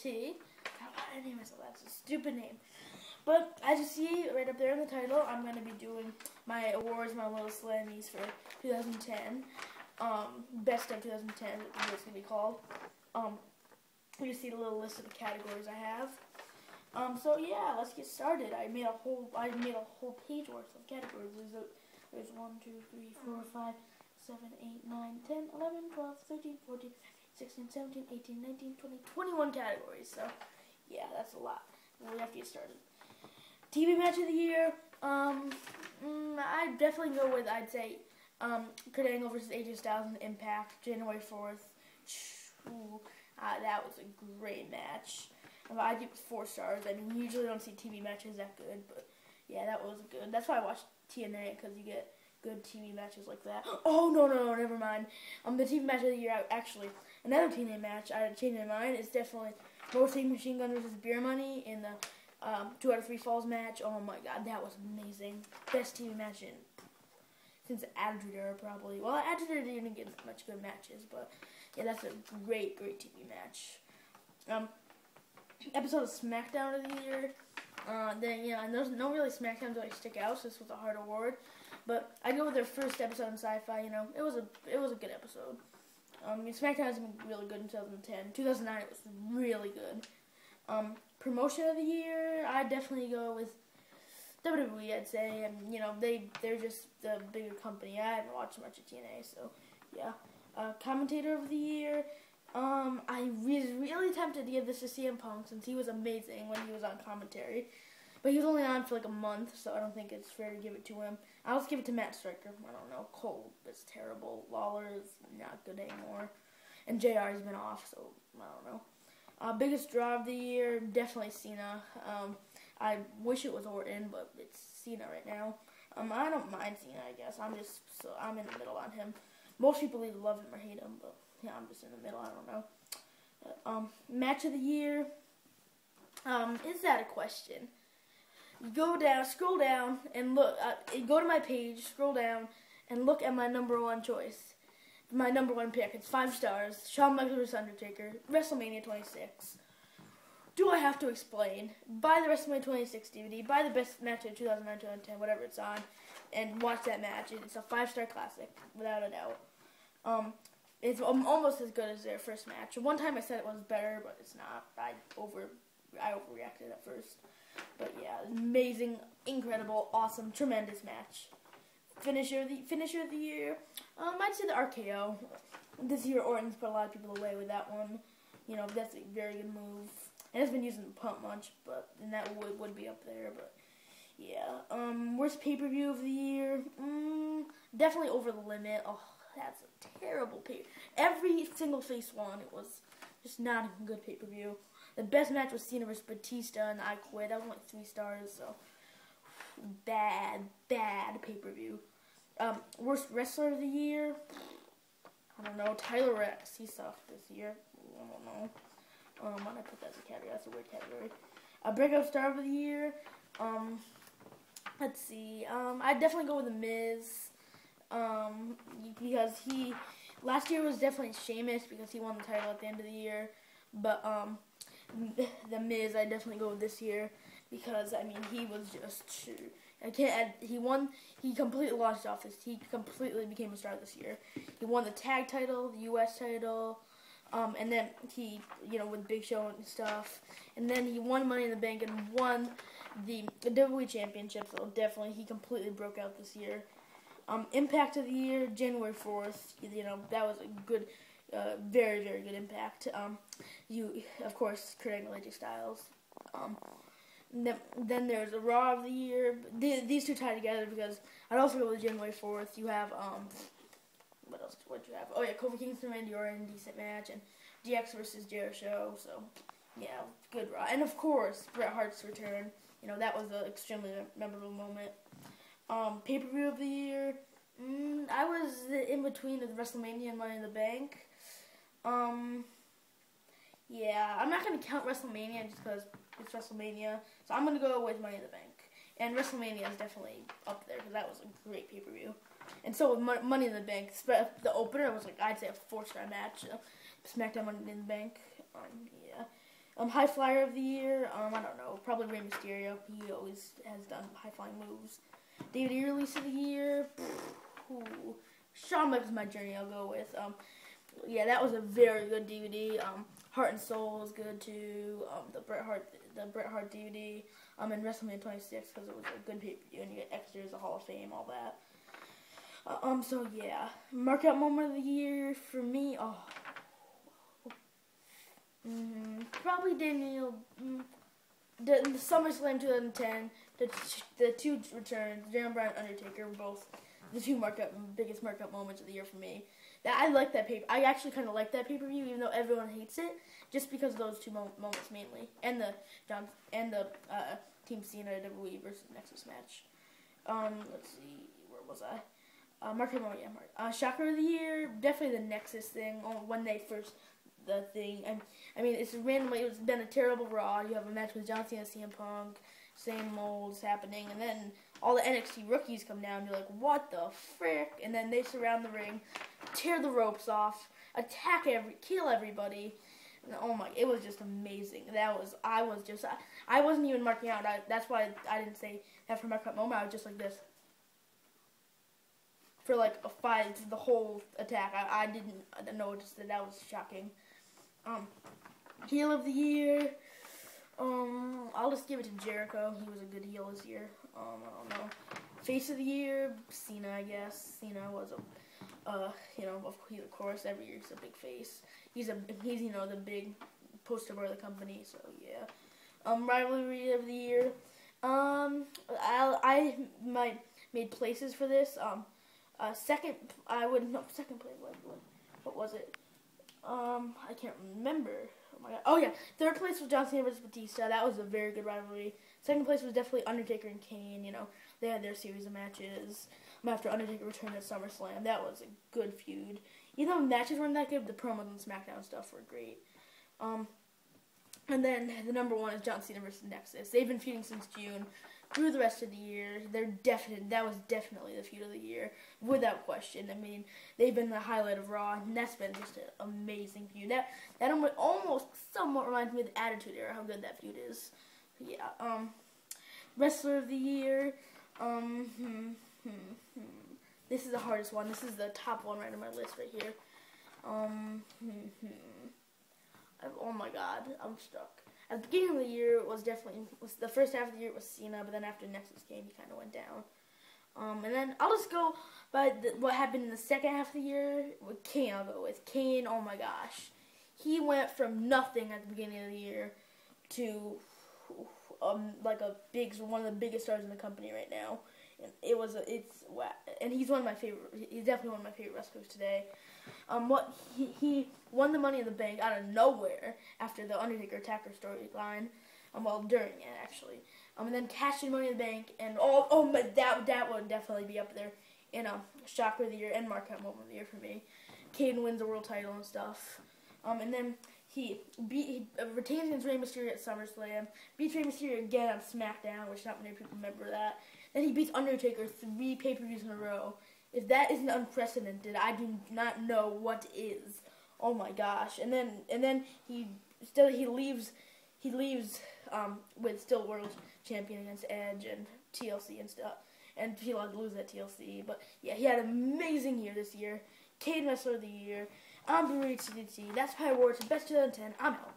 T. Why did I name myself that? It's a stupid name. But as you see right up there in the title, I'm going to be doing my awards, my little Slammies for 2010. Best of 2010 is what it's going to be called. You see the little list of the categories I have. So yeah, let's get started. I made a whole page worth of categories. There's 1, 2, 3, 4, 5, 7, 8, 9, 10, 11, 12, 13, 14, 16, 17, 18, 19, 20, 21 categories. So yeah, that's a lot. We have to get started. TV match of the year. I'd definitely go with, I'd say, Kurt Angle versus AJ Styles in Impact, January 4th. That was a great match. I give it 4 stars. I mean, you usually don't see TV matches that good, but yeah, that was good. That's why I watch TNA, because you get good TV matches like that. Oh, no, never mind. The TV match of the year, actually, another TNA match, I changed my mind. It's definitely Motor Machine Gun versus Beer Money in the 2 out of 3 Falls match. Oh my god, that was amazing. Best TV match since Attitude Era, probably. Well, Attitude Era didn't get much good matches, but yeah, that's a great TV match. Episode of SmackDown of the year. Then, yeah, and there's no really SmackDowns that stick out, so this was a hard award. But I go with their first episode in Sci-Fi. You know, it was a good episode. SmackDown has been really good in 2010. 2009, it was really good. Promotion of the year, I'd definitely go with WWE, I'd say. And, you know, they're just the bigger company. I haven't watched much of TNA, so, yeah. Commentator of the year, I was really tempted to give this to CM Punk since he was amazing when he was on commentary. But he was only on for like a month, so I don't think it's fair to give it to him. I'll just give it to Matt Striker. I don't know. Cole is terrible. Lawler is not good anymore. And JR has been off, so I don't know. Biggest draw of the year, definitely Cena. I wish it was Orton, but it's Cena right now. I don't mind Cena, I guess. I'm in the middle on him. Most people either love him or hate him, but yeah, I'm just in the middle. I don't know. Match of the year. Is that a question? Scroll down, and look. Go to my page, scroll down, and look at my number 1 choice. My number 1 pick. It's 5 stars. Shawn Michaels vs. Undertaker, WrestleMania 26. Do I have to explain? Buy the WrestleMania 26 DVD. Buy the best match of 2009, 2010, whatever it's on, and watch that match. It's a 5-star classic, without a doubt. It's almost as good as their first match. One time I said it was better, but it's not. I overreacted at first. But yeah, amazing, incredible, awesome, tremendous match. Finisher of the year. I'd say the RKO. This year, Orton's put a lot of people away with that one. You know, that's a very good move. It hasn't been used in the pump much, and that would be up there. But yeah, worst pay-per-view of the year. Definitely Over the Limit. Oh, that's a terrible pay. Every single face one, it was just not a good pay-per-view. The best match was Cena vs. Batista, and I quit. That was like 3 stars, so bad pay-per-view. Worst wrestler of the year. I don't know. Tyler Rex. He sucked this year. I don't know. Why did I put that as a category? That's a weird category. Breakout star of the year. Let's see. I'd definitely go with The Miz. Because last year was definitely Sheamus because he won the title at the end of the year. But The Miz, I definitely go with this year because I mean he was just he completely launched off this. He completely became a star this year. He won the tag title, the U.S. title, and then he with Big Show and stuff, and then he won Money in the Bank and won the WWE Championship. So definitely he completely broke out this year. Impact of the year, January 4th. That was a good. Very, very good Impact. Of course, Kurt Angle, AJ Styles. Then there's a Raw of the year. These two tie together because I'd also go with January 4th. You have, what else? What'd you have? Oh, yeah, Kofi Kingston, Randy Orton, decent match, and DX versus Jericho. So, yeah, good Raw. And, of course, Bret Hart's return. That was an extremely memorable moment. Pay-per-view of the year. I was in between the WrestleMania and Money in the Bank. Yeah, I'm not going to count WrestleMania just because it's WrestleMania. So I'm going to go with Money in the Bank. And WrestleMania is definitely up there because that was a great pay-per-view. And so with Money in the Bank, the opener was I'd say a 4-star match. SmackDown Money in the Bank. Yeah. High flyer of the year. I don't know. Probably Rey Mysterio. He always has done high flying moves. DVD release of the year. Ooh. Shawn Michaels, My Journey. I'll go with. Yeah, that was a very good DVD. Heart and Soul was good too. The Bret Hart DVD. And WrestleMania 26 because it was a good pay-per-view and you get extras, the Hall of Fame, all that. So yeah, markout moment of the year for me. Probably Daniel. The SummerSlam 2010. The two returns, Daniel Bryan, Undertaker, were both the two biggest markout moments of the year for me. I like that pay. I actually kind of like that pay-per-view, even though everyone hates it, just because of those two moments mainly, and the Team Cena WWE versus Nexus match. Let's see, where was I? Markout moment, yeah, shocker of the year, definitely the Nexus thing. When they first the thing, and I mean it's randomly. It's been a terrible Raw. You have a match with John Cena, CM Punk, same molds happening, and then all the NXT rookies come down. You're like, what the frick? And then they surround the ring, tear the ropes off, kill everybody. And oh my, it was just amazing. I wasn't even marking out. That's why I didn't say that for markout moment. I was just like this for like the whole attack. I didn't know that was shocking. Heel of the year. I'll just give it to Jericho. He was a good heel this year. I don't know. Face of the year, Cena, I guess. Cena was of course, every year he's a big face. He's the big poster boy of the company. So yeah. Rivalry of the year. I made places for this. Second place. What was it? I can't remember. Oh my god. Oh yeah, third place was John Cena versus Batista. That was a very good rivalry. Second place was definitely Undertaker and Kane. They had their series of matches. After Undertaker returned at SummerSlam, that was a good feud. Even though the matches weren't that good, the promos and SmackDown stuff were great. And then the number one is John Cena versus Nexus. They've been feuding since June. Through the rest of the year, that was definitely the feud of the year, without question. I mean, they've been the highlight of Raw, and that's been just an amazing feud. That almost somewhat reminds me of the Attitude Era, how good that feud is. Yeah. Wrestler of the year. This is the hardest one. This is the top one right on my list right here. Oh my god, I'm stuck. At the beginning of the year, the first half of the year it was Cena, but then after Nexus came, he kind of went down. And then I'll just go by what happened in the second half of the year with Kane. I'll go with Kane. Oh my gosh, he went from nothing at the beginning of the year to one of the biggest stars in the company right now. And and he's one of my favorite. He's definitely one of my favorite wrestlers today. He won the Money in the Bank out of nowhere after the Undertaker Attacker storyline. During it actually. And then cashed in Money in the Bank, and that would definitely be up there in shocker of the year and markout moment of the year for me. Kane wins the world title and stuff. And then he retains against Rey Mysterio at SummerSlam. Beats Rey Mysterio again on SmackDown, which not many people remember that. Then he beats Undertaker 3 pay-per-views in a row. If that isn't unprecedented, I do not know what is. Oh my gosh! And then he leaves with still world champion against Edge and TLC and stuff. And he allowed to lose at TLC. But yeah, he had an amazing year this year. Kane Wrestler of the Year. I'm Barry CDT. That's Pie Awards. Best 2010. I'm out.